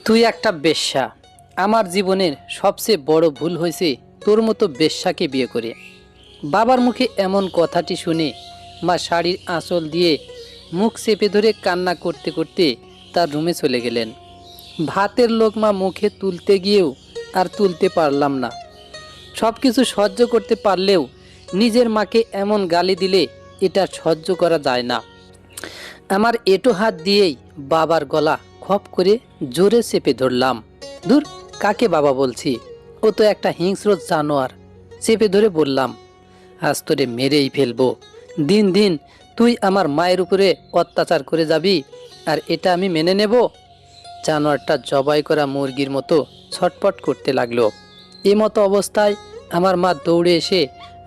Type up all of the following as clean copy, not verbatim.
তুই একটা বেশ্যা। আমার জীবনের সবচেয়ে বড় ভুল হয়েছে তোর মতো বেশ্যাকে বিয়ে করে। বাবার মুখে এমন কথাটি শুনে মা শাড়ির আঁচল দিয়ে মুখ চেপে ধরে কান্না করতে করতে তার রুমে চলে গেলেন। ভাতের লোকমা মুখে তুলতে গিয়েও আর তুলতে পারলাম না। সব কিছু সহ্য করতে পারলেও নিজের মাকে এমন গালি দিলে এটা সহ্য করা যায় না। আমার এঁটো হাত দিয়েই বাবার গলা খপ করে জোরে চেপে ধরলাম। দূর, কাকে বাবা বলছি, ও তো একটা হিংস্র জানোয়ার। চেপে ধরে বললাম, আজ তোরে মেরেই ফেলবো। দিন দিন তুই আমার মায়ের উপরে অত্যাচার করে যাবি, আর এটা আমি মেনে নেব? জানোয়ারটা জবাই করা মুরগির মতো ছটপট করতে লাগলো। মতো অবস্থায় আমার মা দৌড়ে এসে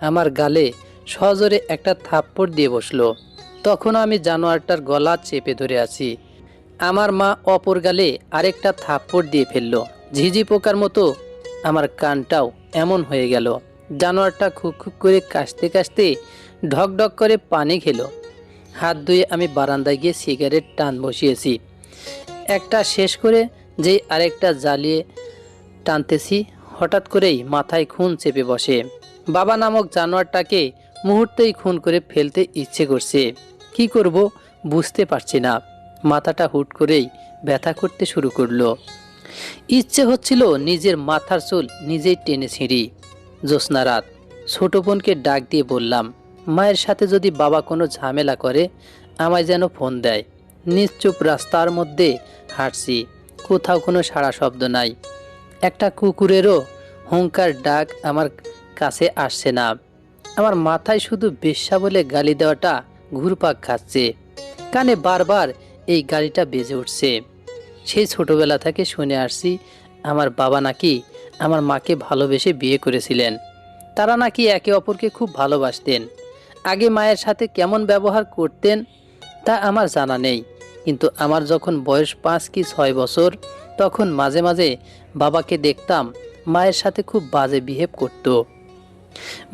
আমার গালে সজোরে একটা থাপ্পড় দিয়ে বসলো। তখন আমি জানোয়ারটার গলা চেপে ধরে আছি। আমার মা অপর গালে আরেকটা থাপ্পড় দিয়ে ফেললো। ঝিঝি পোকার মতো আমার কানটাও এমন হয়ে গেল। জানোয়ারটা খুক খুক করে কাশতে কাশতে ঢক ঢক করে পানি খেলো। হাত ধুয়ে আমি বারান্দায় গিয়ে সিগারেট টান বসিয়েছি। একটা শেষ করে যেই আরেকটা জ্বালিয়ে টানতেছি, হঠাৎ করেই মাথায় খুন চেপে বসে। বাবা নামক জানোয়ারটাকে মুহূর্তেই খুন করে ফেলতে ইচ্ছে করছে। কি করব বুঝতে পারছি না। মাথাটা হুট করেই ব্যথা করতে শুরু করলো। ইচ্ছে হচ্ছিল নিজের মাথার চুল নিজেই টেনে ছিঁড়ি। জ্যোৎস্না রাত, ছোট বোনকে ডাক দিয়ে বললাম, মায়ের সাথে যদি বাবা কোনো ঝামেলা করে আমায় যেন ফোন দেয়। নিশ্চুপ রাস্তার মধ্যে হাঁটছি, কোথাও কোনো সাড়া শব্দ নাই। একটা কুকুরেরও হুঙ্কার ডাক আমার কাছে আসছে না। আমার মাথায় শুধু বেশ্যা বলে গালি দেওয়াটা ঘুরপাক খাচ্ছে। কানে বারবার এই গালিটা বেজে উঠছে। সেই ছোটবেলা থেকে শুনে আসছি আমার বাবা নাকি আমার মাকে ভালোবেসে বিয়ে করেছিলেন। তারা নাকি একে অপরকে খুব ভালোবাসতেন। আগে মায়ের সাথে কেমন ব্যবহার করতেন তা আমার জানা নেই, কিন্তু আমার যখন বয়স 5 কি 6 বছর, তখন মাঝে মাঝে বাবাকে দেখতাম মায়ের সাথে খুব বাজে বিহেভ করত।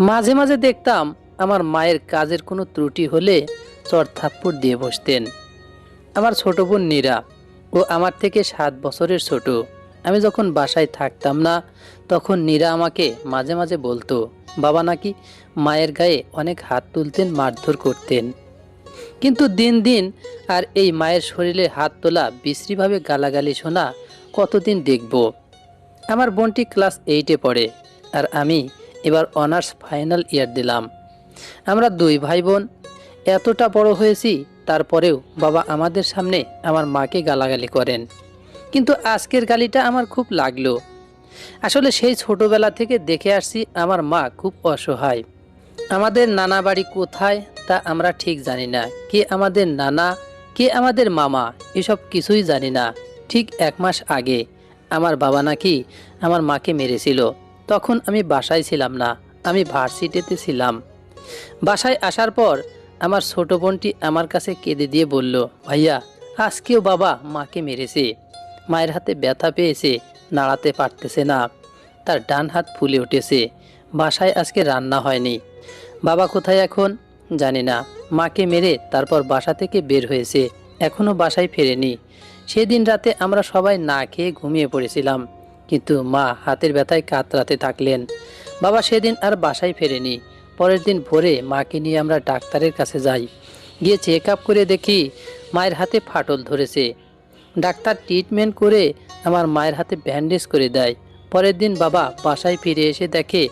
মাঝে মাঝে দেখতাম আমার মায়ের কাজের কোনো ত্রুটি হলে চড় থাপ্পড় দিয়ে বসতেন। আমার ছোট বোন নীরা, ও আমার থেকে 7 বছরের ছোট। আমি যখন বাসায় থাকতাম না, তখন নীরা আমাকে মাঝে মাঝে বলতো বাবা নাকি মায়ের গায়ে অনেক হাত তুলতেন, মারধর করতেন। কিন্তু দিন দিন আর এই মায়ের শরীরে হাত তোলা, বিশ্রীভাবে গালাগালি শোনা কতদিন দেখব? আমার বোনটি ক্লাস 8-এ পড়ে, আর আমি এবার অনার্স ফাইনাল ইয়ার দিলাম। আমরা 2 ভাই বোন। এতটা বড় হয়েছি, তারপরেও বাবা আমাদের সামনে আমার মাকে গালাগালি করেন। কিন্তু আজকের গালিটা আমার খুব লাগলো। আসলে সেই ছোটবেলা থেকে দেখে আসছি আমার মা খুব অসহায়। আমাদের নানা বাড়ি কোথায় তা আমরা ঠিক জানি না। কে আমাদের নানা, কে আমাদের মামা, এসব কিছুই জানি না। ঠিক 1 মাস আগে আমার বাবা নাকি আমার মাকে মেরেছিল। তখন আমি বাসায় ছিলাম না, আমি ভার্সিটিতে ছিলাম। বাসায় আসার পর আমার ছোট বোনটি আমার কাছে কেঁদে দিয়ে বলল, ভাইয়া, আজকেও বাবা মাকে মেরেছে। মায়ের হাতে ব্যথা পেয়েছে, নাড়াতে পারতেছে না, তার ডান হাত ফুলে উঠেছে। বাসায় আজকে রান্না হয়নি। বাবা কোথায় এখন জানি না। মাকে মেরে তারপর বাসা থেকে বের হয়েছে, এখনো বাসায় ফেরেনি। সেদিন রাতে আমরা সবাই না খেয়ে ঘুমিয়ে পড়েছিলাম, কিন্তু মা হাতের ব্যথায় কাতরাতে থাকলেন। বাবা সেদিন আর বাসায় ফেরেনি। পরের দিন ভোরে মাকে নিয়ে আমরা ডাক্তারের কাছে যাই। গিয়ে চেক আপ করে দেখি মায়ের হাতে ফাটল ধরেছে। ডাক্তার ট্রিটমেন্ট করে আমার মায়ের হাতে ব্যান্ডেজ করে দেয়। পরের দিন বাবা বাসায় ফিরে এসে দেখে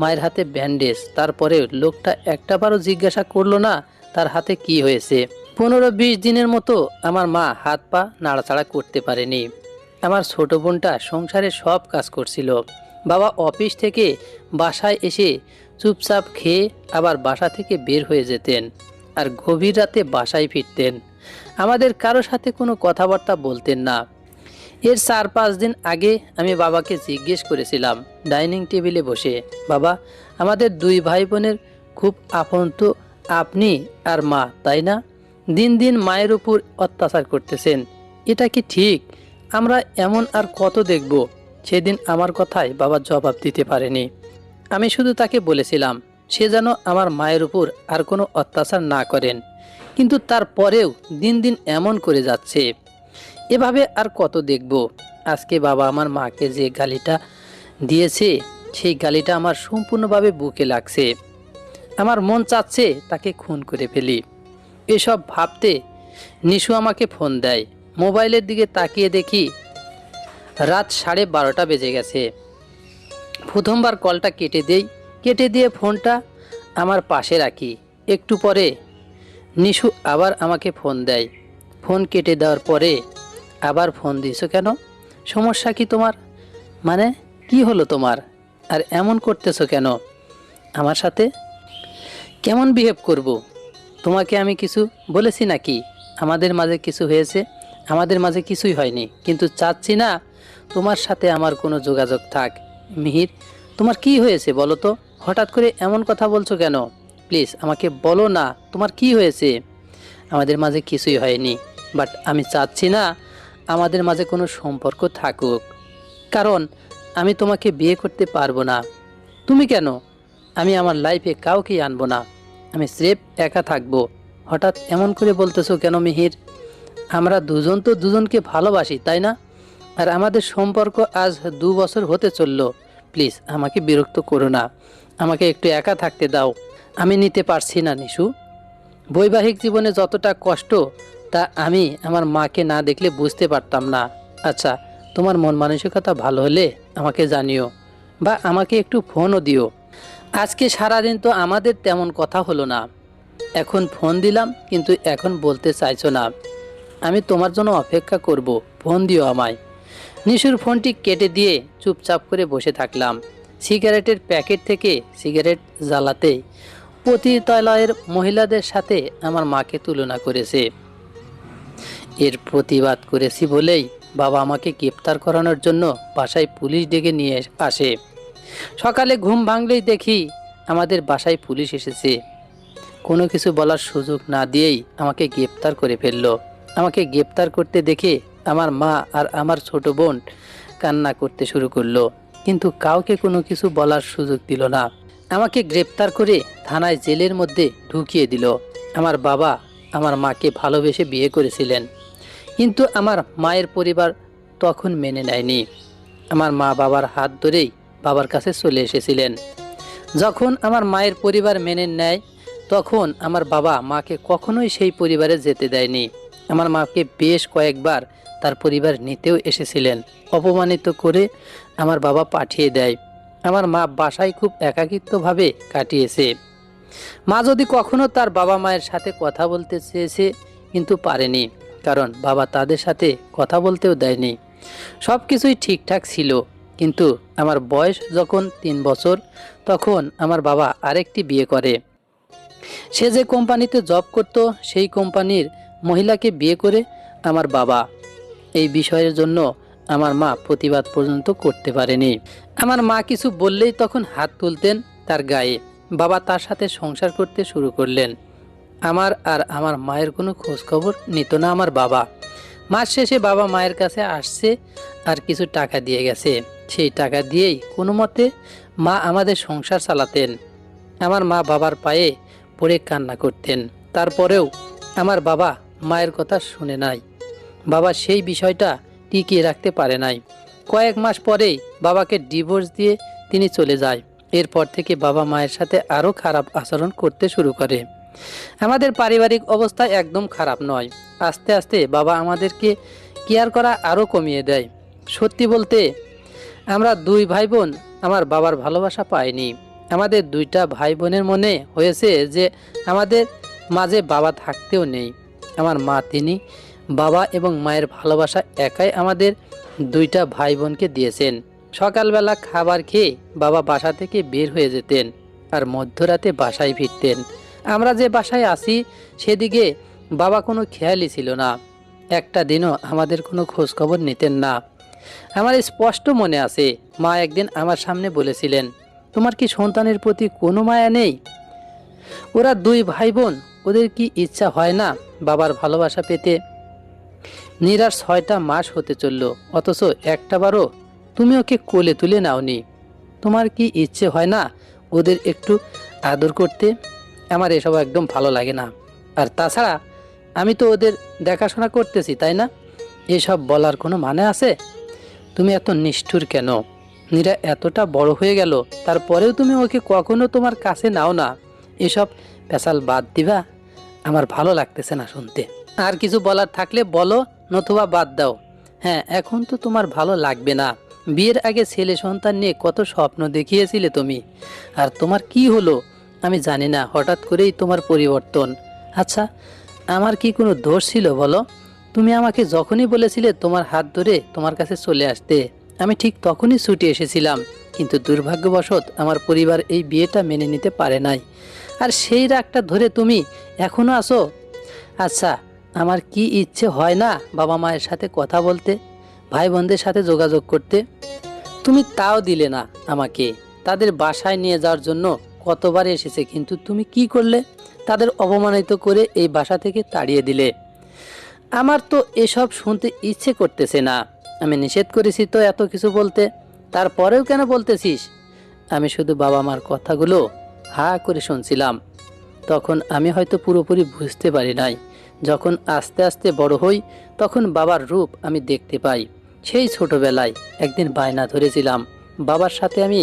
মায়ের হাতে ব্যান্ডেজ। তারপরেও লোকটা একটাবারও জিজ্ঞাসা করলো না তার হাতে কি হয়েছে। 15-20 দিনের মতো আমার মা হাত পা নাড়াচাড়া করতে পারেনি। আমার ছোট বোনটা সংসারে সব কাজ করছিল। বাবা অফিস থেকে বাসায় এসে চুপচাপ খেয়ে আবার বাসা থেকে বের হয়ে যেতেন, আর গভীর রাতে বাসায় ফিরতেন। আমাদের কারো সাথে কোনো কথাবার্তা বলতেন না। এর 4-5 দিন আগে আমি বাবাকে জিজ্ঞেস করেছিলাম ডাইনিং টেবিলে বসে, বাবা, আমাদের 2 ভাই বোনের খুব আপন তো আপনি আর মা, তাই না? দিন দিন মায়ের উপর অত্যাচার করতেছেন, এটা কি ঠিক? আমরা এমন আর কত দেখব? সেদিন আমার কথায় বাবা জবাব দিতে পারেনি। আমি শুধু তাকে বলেছিলাম সে যেন আমার মায়ের উপর আর কোনো অত্যাচার না করেন, কিন্তু তারপরেও দিন দিন এমন করে যাচ্ছে। এভাবে আর কত দেখব। আজকে বাবা আমার মাকে যে গালিটা দিয়েছে, সেই গালিটা আমার সম্পূর্ণভাবে বুকে লাগছে। আমার মন চাচ্ছে তাকে খুন করে ফেলি। এসব ভাবতে নিশু আমাকে ফোন দেয়। মোবাইলের দিকে তাকিয়ে দেখি রাত 12:30 বেজে গেছে। প্রথমবার কলটা কেটে দেই, কেটে দিয়ে ফোনটা আমার পাশে রাখি। একটু পরে নিশু আবার আমাকে ফোন দেয়। ফোন কেটে দেওয়ার পরে, আবার ফোন দিয়েছো কেন? সমস্যা কি তোমার? মানে কি হলো তোমার? আর এমন করতেছো কেন আমার সাথে? কেমন বিহেভ করব? তোমাকে আমি কিছু বলেছি নাকি? আমাদের মাঝে কিছু হয়েছে? আমাদের মাঝে কিছুই হয়নি, কিন্তু চাচ্ছি না তোমার সাথে আমার কোনো যোগাযোগ থাক। মিহির, তোমার কি হয়েছে বলো তো? হঠাৎ করে এমন কথা বলছো কেন? প্লিজ আমাকে বলো না, তোমার কি হয়েছে? আমাদের মাঝে কিছুই হয়নি, বাট আমি চাচ্ছি না আমাদের মাঝে কোনো সম্পর্ক থাকুক, কারণ আমি তোমাকে বিয়ে করতে পারবো না। তুমি কেন? আমি আমার লাইফে কাউকেই আনবো না, আমি স্রেফ একা থাকবো। হঠাৎ এমন করে বলতেছো কেন মিহির? আমরা দুজন তো দুজনকে ভালোবাসি, তাই না? আর আমাদের সম্পর্ক আজ 2 বছর হতে চললো। প্লিজ আমাকে বিরক্ত করো না, আমাকে একটু একা থাকতে দাও। আমি নিতে পারছি না নিশু। বৈবাহিক জীবনে যতটা কষ্ট, তা আমি আমার মাকে না দেখলে বুঝতে পারতাম না। আচ্ছা, তোমার মন মানসিকতা ভালো হলে আমাকে জানিও, বা আমাকে একটু ফোনও দিও। আজকে সারাদিন তো আমাদের তেমন কথা হলো না। এখন ফোন দিলাম, কিন্তু এখন বলতে চাইছো না। আমি তোমার জন্য অপেক্ষা করব, ফোন দিও আমায়। নিশুর ফোনটি কেটে দিয়ে চুপচাপ করে বসে থাকলাম। সিগারেটের প্যাকেট থেকে সিগারেট জ্বালাতেই পতিতালয়ের মহিলাদের সাথে আমার মাকে তুলনা করেছে। এর প্রতিবাদ করেছি বলেই বাবা আমাকে গ্রেপ্তার করানোর জন্য বাসায় পুলিশ ডেকে নিয়ে আসে। সকালে ঘুম ভাঙলেই দেখি আমাদের বাসায় পুলিশ এসেছে। কোনো কিছু বলার সুযোগ না দিয়েই আমাকে গ্রেপ্তার করে ফেললো। আমাকে গ্রেপ্তার করতে দেখে আমার মা আর আমার ছোট বোন কান্না করতে শুরু করলো, কিন্তু কাউকে কোনো কিছু বলার সুযোগ দিল না। আমাকে গ্রেপ্তার করে থানায় জেলের মধ্যে ঢুকিয়ে দিল। আমার বাবা আমার মাকে ভালোবেসে বিয়ে করেছিলেন, কিন্তু আমার মায়ের পরিবার তখন মেনে নেয়নি। আমার মা বাবার হাত ধরেই বাবার কাছে চলে এসেছিলেন। যখন আমার মায়ের পরিবার মেনে নেয়, তখন আমার বাবা মাকে কখনোই সেই পরিবারে যেতে দেয়নি। আমার মাকে বেশ কয়েকবার তার পরিবার নিতেও এসেছিলেন। অপমানিত করে আমার বাবা পাঠিয়ে দেয়। আমার মা বাসায় খুব একাকিত্বভাবে কাটিয়েছে। মা যদি কখনো তার বাবা মায়ের সাথে কথা বলতে চেয়েছে, কিন্তু পারেনি, কারণ বাবা তাদের সাথে কথা বলতেও দেয়নি। সব কিছুই ঠিকঠাক ছিল, কিন্তু আমার বয়স যখন 3 বছর, তখন আমার বাবা আরেকটি বিয়ে করে। সে যে কোম্পানিতে জব করত, সেই কোম্পানির মহিলাকে বিয়ে করে আমার বাবা। এই বিষয়ের জন্য আমার মা প্রতিবাদ পর্যন্ত করতে পারেনি। আমার মা কিছু বললেই তখন হাত তুলতেন তার গায়ে। বাবা তার সাথে সংসার করতে শুরু করলেন। আমার আর আমার মায়ের কোনো খোঁজ খবর নিত না আমার বাবা। মাস শেষে বাবা মায়ের কাছে আসছে আর কিছু টাকা দিয়ে গেছে। সেই টাকা দিয়েই কোনো মতে মা আমাদের সংসার চালাতেন। আমার মা বাবার পায়ে পড়ে কান্না করতেন। তারপরেও আমার বাবা মায়ের কথা শুনে নাই। বাবা সেই বিষয়টা টিকিয়ে রাখতে পারে নাই। কয়েক মাস পরেই বাবাকে ডিভোর্স দিয়ে তিনি চলে যায়। এরপর থেকে বাবা মায়ের সাথে আরও খারাপ আচরণ করতে শুরু করে। আমাদের পারিবারিক অবস্থা একদম খারাপ নয়। আস্তে আস্তে বাবা আমাদেরকে কেয়ার করা আরও কমিয়ে দেয়। সত্যি বলতে, আমরা 2 ভাই বোন আমার বাবার ভালোবাসা পাইনি। আমাদের 2টা ভাই বোনের মনে হয়েছে যে আমাদের মাঝে বাবা থাকতেও নেই। আমার মা তিনি বাবা এবং মায়ের ভালোবাসা একাই আমাদের 2টা ভাই বোনকে দিয়েছেন। সকালবেলা খাবার খেয়ে বাবা বাসা থেকে বের হয়ে যেতেন আর মধ্যরাতে বাসায় ফিরতেন। আমরা যে বাসায় আছি সেদিকে বাবা কোনো খেয়ালই ছিল না। একটা দিনও আমাদের কোনো খোঁজ খবর নিতেন না। আমার স্পষ্ট মনে আছে, মা একদিন আমার সামনে বলেছিলেন, তোমার কি সন্তানের প্রতি কোনো মায়া নেই? ওরা 2 ভাই বোন, ওদের কি ইচ্ছা হয় না বাবার ভালোবাসা পেতে? নিরার 6টা মাস হতে চলল, অথচ একটাবারও তুমি ওকে কোলে তুলে নাওনি। তোমার কি ইচ্ছে হয় না ওদের একটু আদর করতে? আমার এসব একদম ভালো লাগে না। আর তাছাড়া আমি তো ওদের দেখাশোনা করতেছি, তাই না? এসব বলার কোনো মানে আছে? তুমি এত নিষ্ঠুর কেন? নীরা এতটা বড় হয়ে গেল, তারপরেও তুমি ওকে কখনো তোমার কাছে নাও না। এসব পেশাল বাদ দিবা, আমার ভালো লাগতেছে না শুনতে। আর কিছু বলার থাকলে বলো, নতুবা বাদ দাও। হ্যাঁ, এখন তো তোমার ভালো লাগবে না। বিয়ের আগে ছেলে সন্তান নিয়ে কত স্বপ্ন দেখিয়েছিলে তুমি, আর তোমার কি হলো আমি জানি না, হঠাৎ করেই তোমার পরিবর্তন। আচ্ছা, আমার কি কোনো দোষ ছিল বলো? তুমি আমাকে যখনই বলেছিলে তোমার হাত ধরে তোমার কাছে চলে আসতে, আমি ঠিক তখনই ছুটে এসেছিলাম। কিন্তু দুর্ভাগ্যবশত আমার পরিবার এই বিয়েটা মেনে নিতে পারে নাই, আর সেই রাগটা ধরে তুমি এখনো আসো। আচ্ছা, আমার কি ইচ্ছে হয় না বাবা মায়ের সাথে কথা বলতে, ভাই বোনদের সাথে যোগাযোগ করতে? তুমি তাও দিলে না আমাকে। তাদের বাসায় নিয়ে যাওয়ার জন্য কতবার এসেছে, কিন্তু তুমি কি করলে? তাদের অপমানিত করে এই বাসা থেকে তাড়িয়ে দিলে। আমার তো এসব শুনতে ইচ্ছে করতেছে না। আমি নিষেধ করেছি তো এত কিছু বলতে, তারপরেও কেন বলতেছিস? আমি শুধু বাবা মার কথাগুলো হা করে শুনছিলাম। তখন আমি হয়তো পুরোপুরি বুঝতে পারি নাই। যখন আস্তে আস্তে বড় হই, তখন বাবার রূপ আমি দেখতে পাই। সেই ছোটবেলায় একদিন বায়না ধরেছিলাম বাবার সাথে আমি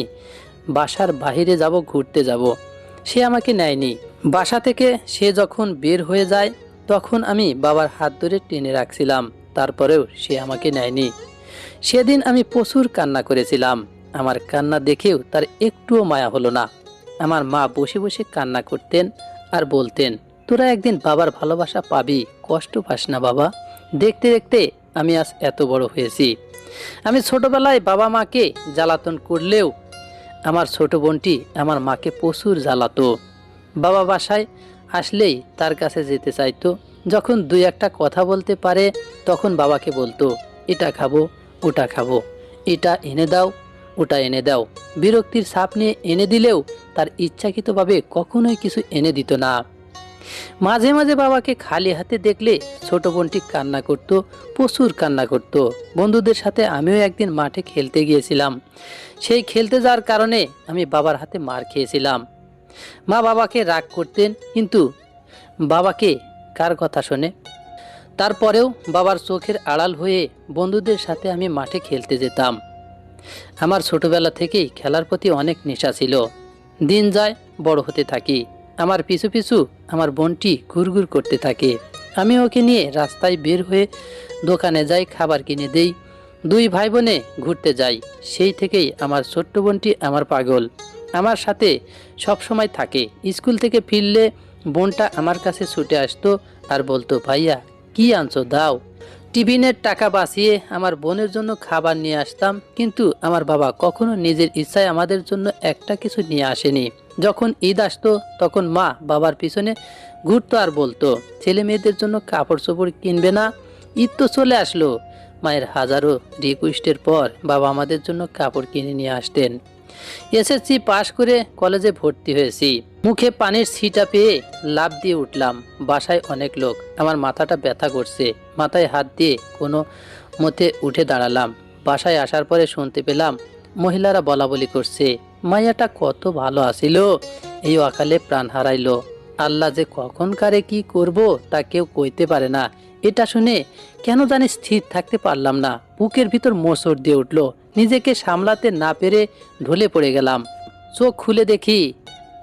বাসার বাইরে যাব, ঘুরতে যাব। সে আমাকে নেয়নি। বাসা থেকে সে যখন বের হয়ে যায়, তখন আমি বাবার হাত ধরে টেনে রাখছিলাম, তারপরেও সে আমাকে নেয়নি। সেদিন আমি প্রচুর কান্না করেছিলাম। আমার কান্না দেখেও তার একটুও মায়া হলো না। আমার মা বসে বসে কান্না করতেন আর বলতেন, তোরা একদিন বাবার ভালোবাসা পাবি, কষ্ট পাস না বাবা। দেখতে দেখতে আমি আজ এত বড় হয়েছি। আমি ছোটবেলায় বাবা মাকে জ্বালাতন করলেও আমার ছোট বোনটি আমার মাকে প্রচুর জ্বালাতো। বাবা বাসায় আসলেই তার কাছে যেতে চাইতো। যখন দুই একটা কথা বলতে পারে, তখন বাবাকে বলতো, এটা খাবো, ওটা খাবো, এটা এনে দাও, ওটা এনে দাও। বিরক্তির ছাপ নিয়ে এনে দিলেও তার ইচ্ছাকৃতভাবে কখনোই কিছু এনে দিত না। মাঝে মাঝে বাবাকে খালি হাতে দেখলে ছোট বোনটি কান্না করত, প্রচুর কান্না করত। বন্ধুদের সাথে আমিও একদিন মাঠে খেলতে গিয়েছিলাম। সেই খেলতে যাওয়ার কারণে আমি বাবার হাতে মার খেয়েছিলাম। মা বাবাকে রাগ করতেন, কিন্তু বাবাকে কার কথা শোনে? তারপরেও বাবার চোখের আড়াল হয়ে বন্ধুদের সাথে আমি মাঠে খেলতে যেতাম। আমার ছোটবেলা থেকেই খেলার প্রতি অনেক নেশা ছিল। দিন যায়, বড় হতে থাকি। আমার পিছু পিছু আমার বোনটি ঘুরঘুর করতে থাকে। আমি ওকে নিয়ে রাস্তায় বের হয়ে দোকানে যাই, খাবার কিনে দেই। দুই ভাই বোনে ঘুরতে যাই। সেই থেকেই আমার ছোট্ট বোনটি আমার পাগল, আমার সাথে সব সময় থাকে। স্কুল থেকে ফিরলে বোনটা আমার কাছে ছুটে আসতো আর বলতো, ভাইয়া কি আনছো দাও। টিফিনের টাকা বাঁচিয়ে আমার বোনের জন্য খাবার নিয়ে আসতাম, কিন্তু আমার বাবা কখনো নিজের ইচ্ছায় আমাদের জন্য একটা কিছু নিয়ে আসেনি। যখন ঈদ আসতো, তখন মা বাবার পিছনে ঘুরতো আর বলতো, ছেলে মেয়েদের জন্য কাপড় চোপড় কিনবে না? ঈদ তো চলে আসলো। মায়ের হাজারো রিকোয়েস্টের পর বাবা আমাদের জন্য কাপড় কিনে নিয়ে আসতেন। এসএসসি পাশ করে কলেজে ভর্তি হয়েছি। মুখে পানির ছিটা পেয়ে লাফ দিয়ে উঠলাম। বাসায় অনেক লোক, আমার মাথাটা ব্যথা করছে। মাথায় হাত দিয়ে কোনো মতে উঠে দাঁড়ালাম। বাসায় আসার পরে শুনতে পেলাম মহিলারা বলা বলি করছে, মাইয়াটা কত ভালো আছিল, এই অকালে প্রাণ হারাইলো। আল্লাহ যে কখন কারে কি করব তা কেউ কইতে পারে না। এটা শুনে কেন জানি স্থির থাকতে পারলাম না। বুকের ভিতর মোচড় দিয়ে উঠলো। নিজেকে সামলাতে না পেরে ঢলে পড়ে গেলাম। চোখ খুলে দেখি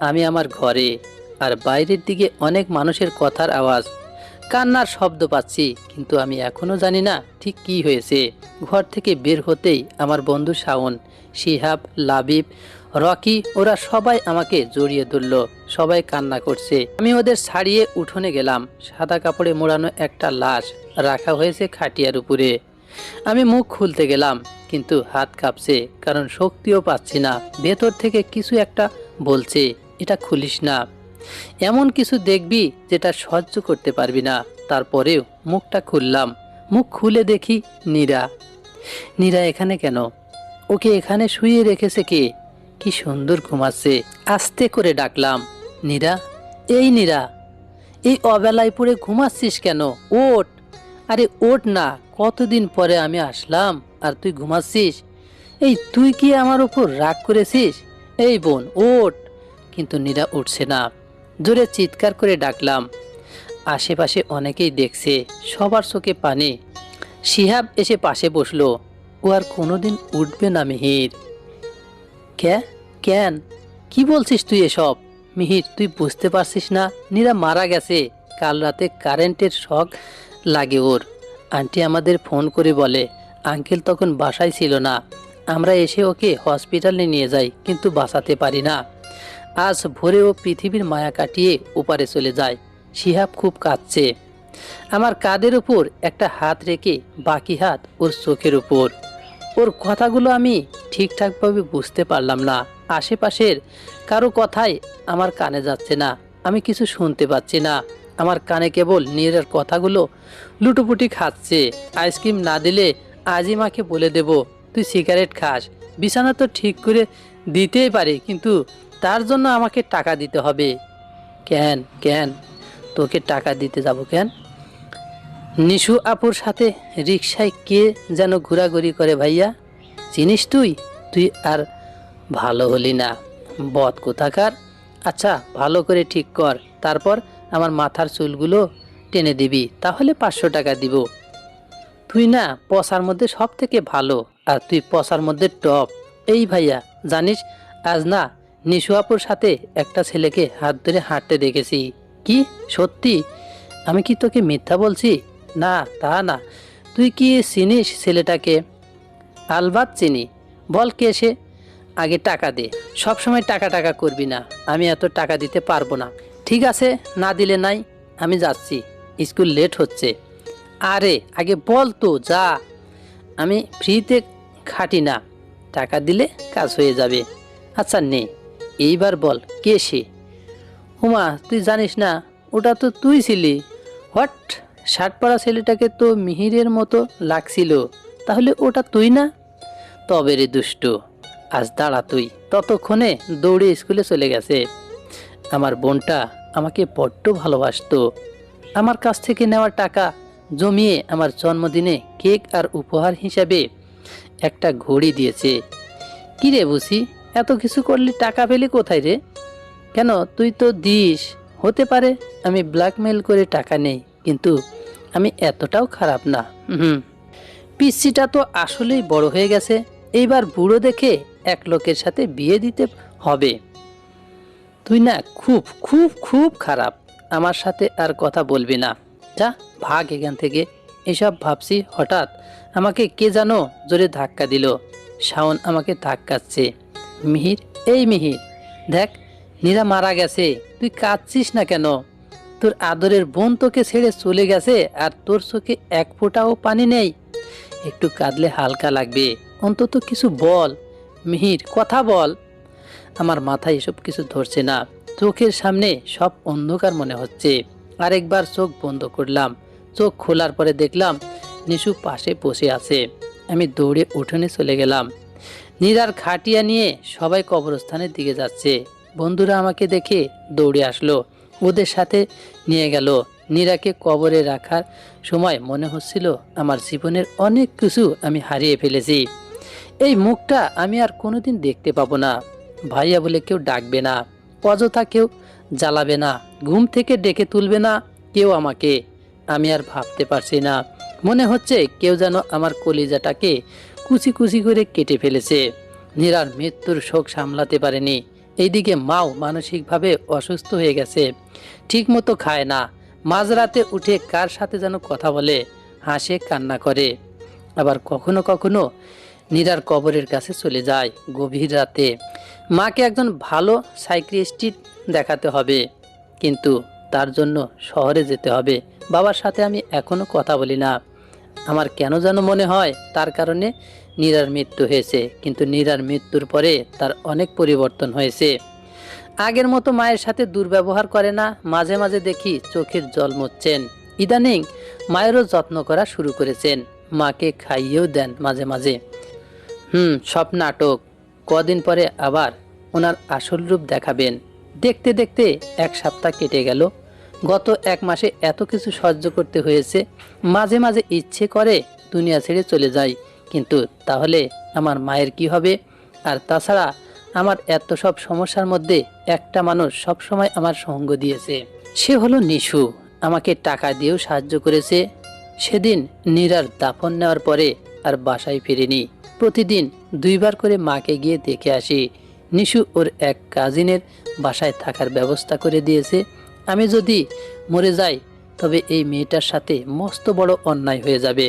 আমি আমার ঘরে, আর বাইরের দিকে অনেক মানুষের কথার আওয়াজ, কান্নার শব্দ পাচ্ছি, কিন্তু আমি এখনো জানি না ঠিক কি হয়েছে। ঘর থেকে বের হতেই আমার বন্ধু শাওন, শিহাব, লাবিব, রকি, ওরা সবাই আমাকে জড়িয়ে ধরল। সবাই কান্না করছে। আমি ওদের ছাড়িয়ে উঠোনে গেলাম। সাদা কাপড়ে মোড়ানো একটা লাশ রাখা হয়েছে খাটিয়ার উপরে। আমি মুখ খুলতে গেলাম, কিন্তু হাত কাঁপছে, কারণ শক্তিও পাচ্ছি না। ভেতর থেকে কিছু একটা বলছে, এটা খুলিস না, এমন কিছু দেখবি যেটা সহ্য করতে পারবি না। তারপরেও মুখটা খুললাম। মুখ খুলে দেখি নীরা। নীরা এখানে কেন? ওকে এখানে শুয়ে রেখেছে কে? কি সুন্দর ঘুমাচ্ছে। আস্তে করে ডাকলাম, নীরা, এই নীরা, এই অবেলায় পড়ে ঘুমাচ্ছিস কেন? ওঠ। আরে ওঠ না, কতদিন পরে আমি আসলাম আর তুই ঘুমাচ্ছিস? এই তুই কি আমার উপর রাগ করেছিস? এই বোন ওঠ। কিন্তু নীরা উঠছে না। জোরে চিৎকার করে ডাকলাম। আশেপাশে অনেকেই দেখছে, সবার চোখে পানি। শিহাব এসে পাশে বসলো। ও আর কোনোদিন উঠবে না মিহির। কেন, কি বলছিস তুই এসব? মিহির, তুই বুঝতে পারছিস না? নীরা মারা গেছে। কাল রাতে কারেন্টের শক লাগে ওর। আন্টি আমাদের ফোন করে বলে আঙ্কেল তখন বাসায় ছিল না। আমরা এসে ওকে হসপিটালে নিয়ে যাই, কিন্তু বাঁচাতে পারি না। আজ ভোরে ও পৃথিবীর মায়া কাটিয়ে ওপারে চলে যায়। শিহাব খুব কাঁদছে। আমার কাঁধের উপর একটা হাত রেখে বাকি হাত ওর চোখের উপর। ওর কথাগুলো আমি ঠিকঠাকভাবে বুঝতে পারলাম না। আশেপাশের কারো কথাই আমার কানে যাচ্ছে না। আমি কিছু শুনতে পাচ্ছি না। আমার কানে কেবল নীরের কথাগুলো লুটোপুটি খাচ্ছে। আইসক্রিম না দিলে আজই মাকে বলে দেব তুই সিগারেট খাস। বিছানা তো ঠিক করে দিতেই পারি, কিন্তু তার জন্য আমাকে টাকা দিতে হবে। কেন কেন তোকে টাকা দিতে যাব কেন? নিশু আপুর সাথে রিকশায় কে যেন ঘোরাঘুরি করে ভাইয়া, চিনিস তুই? তুই আর ভালো হলি না, বদ কোথাকার। আচ্ছা ভালো করে ঠিক কর, তারপর আমার মাথার চুলগুলো টেনে দিবি, তাহলে 500 টাকা দিব। তুই না পসার মধ্যে সব থেকে ভালো, আর তুই পসার মধ্যে টপ। এই ভাইয়া জানিস, আজ না নিশু আপুর সাথে একটা ছেলেকে হাত ধরে হাঁটতে দেখেছি। কি সত্যি? আমি কি তোকে মিথ্যা বলছি? না তা না। তুই কি চিনিস ছেলেটাকে? আলবাত চিনি। বল কে সে? আগে টাকা দে। সব সময় টাকা টাকা করবি না, আমি এত টাকা দিতে পারবো না। ঠিক আছে, না দিলে নাই, আমি যাচ্ছি, স্কুল লেট হচ্ছে। আরে আগে বল তো, যা। আমি ফ্রিতে খাটি না, টাকা দিলে কাজ হয়ে যাবে। আচ্ছা নে, এইবার বল কে সে? হুমা, তুই জানিস না? ওটা তো তুই ছিলি। হোয়াট? শার্ট পরা ছেলেটাকে তো মিহিরের মতো লাগছিল, তাহলে ওটা তুই না? তবে রে দুষ্টু, আজ দাঁড়া তুই। ততক্ষণে দৌড়ে স্কুলে চলে গেছে। আমার বোনটা আমাকে বড্ড ভালোবাসতো। আমার কাছ থেকে নেওয়া টাকা জমিয়ে আমার জন্মদিনে কেক আর উপহার হিসাবে একটা ঘড়ি দিয়েছে। কি রে বুঝি, এত কিছু করলে টাকা পেলি কোথায় রে? কেন, তুই তো দিস। হতে পারে আমি ব্ল্যাকমেল করে টাকা নেই, কিন্তু আমি এতটাও খারাপ না। হুম, পিচ্ছিটা তো আসলেই বড় হয়ে গেছে। এইবার বুড়ো দেখে এক লোকের সাথে বিয়ে দিতে হবে। তুই না খুব খুব খুব খারাপ। আমার সাথে আর কথা বলবি না, যা ভাগ এখান থেকে। এসব ভাবছি, হঠাৎ আমাকে কে যেন জোরে ধাক্কা দিল। শাওন আমাকে ধাক্কাচ্ছে। মিহির, এই মিহির, দেখ নীরা মারা গেছে। তুই কাঁদছিস না কেন? তোর আদরের বোন তোকে ছেড়ে চলে গেছে, আর তোর চোখে এক ফোঁটাও পানি নেই। একটু কাঁদলে হালকা লাগবে, অন্তত কিছু বল। মিহির, কথা বল। আমার মাথায় এসব কিছু ধরছে না। চোখের সামনে সব অন্ধকার মনে হচ্ছে। আরেকবার চোখ বন্ধ করলাম। চোখ খোলার পরে দেখলাম নিশু পাশে বসে আছে। আমি দৌড়ে উঠোনে চলে গেলাম। নীরার খাটিয়া নিয়ে সবাই কবরস্থানের দিকে যাচ্ছে। বন্ধুরা আমাকে দেখে দৌড়ে আসলো, ওদের সাথে নিয়ে গেল। নীরাকে কবরে রাখার সময় মনে হচ্ছিল আমার জীবনের অনেক কিছু আমি হারিয়ে ফেলেছি। এই মুখটা আমি আর কোনোদিন দেখতে পাবো না। ভাইয়া বলে কেউ ডাকবে না, অযথা কেউ জ্বালাবে না, ঘুম থেকে ডেকে তুলবে না কেউ আমাকে। আমি আর ভাবতে পারছি না। মনে হচ্ছে কেউ যেন আমার কলিজাটাকে কুচি কুচি করে কেটে ফেলেছে। নীরার মৃত্যুর শোক সামলাতে পারেনি। এইদিকে মাও মানসিকভাবে অসুস্থ হয়ে গেছে, ঠিক মতো খায় না। মাঝরাতে উঠে কার সাথে যেন কথা বলে, হাসে, কান্না করে। আবার কখনো কখনো নীরার কবরের কাছে চলে যায় গভীর রাতে। মাকে একজন ভালো সাইকিয়াট্রিস্ট দেখাতে হবে, কিন্তু তার জন্য শহরে যেতে হবে। বাবার সাথে আমি এখনো কথা বলি না। আমার কেন যেন মনে হয় তার কারণে নীরার মৃত্যু হয়েছে, কিন্তু নীরার মৃত্যুর পরে তার অনেক পরিবর্তন হয়েছে। আগের মতো মায়ের সাথে দুর্ব্যবহার করে না। মাঝে মাঝে দেখি চোখের জল মুছছেন। ইদানিং মায়েরও যত্ন করা শুরু করেছেন, মাকে খাইয়েও দেন মাঝে মাঝে। সব নাটক। কদিন পরে আবার ওনার আসল রূপ দেখাবেন। দেখতে দেখতে 1 সপ্তাহ কেটে গেল। গত 1 মাসে এত কিছু সহ্য করতে হয়েছে। মাঝে মাঝে ইচ্ছে করে দুনিয়া ছেড়ে চলে যাই, কিন্তু তাহলে আমার মায়ের কি হবে? আর তাছাড়া আমার এত সব সমস্যার মধ্যে একটা মানুষ সব সময় আমার সঙ্গ দিয়েছে, সে হলো নিশু। আমাকে টাকা দিয়েও সাহায্য করেছে, সেদিন নীরার দাফন নেওয়ার পরে আর বাসায় ফিরিনি। প্রতিদিন 2বার করে মাকে গিয়ে দেখে আসি। নিশু ওর এক কাজিনের বাসায় থাকার ব্যবস্থা করে দিয়েছে। আমি যদি মরে যাই তবে এই মেয়েটার সাথে মস্ত বড় অন্যায় হয়ে যাবে।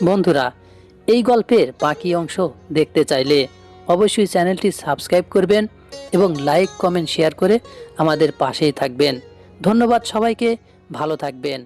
বন্ধুরা, এই গল্পের বাকি অংশ দেখতে চাইলে অবশ্যই চ্যানেলটি সাবস্ক্রাইব করবেন এবং লাইক কমেন্ট শেয়ার করে আমাদের পাশেই থাকবেন। ধন্যবাদ সবাইকে, ভালো থাকবেন।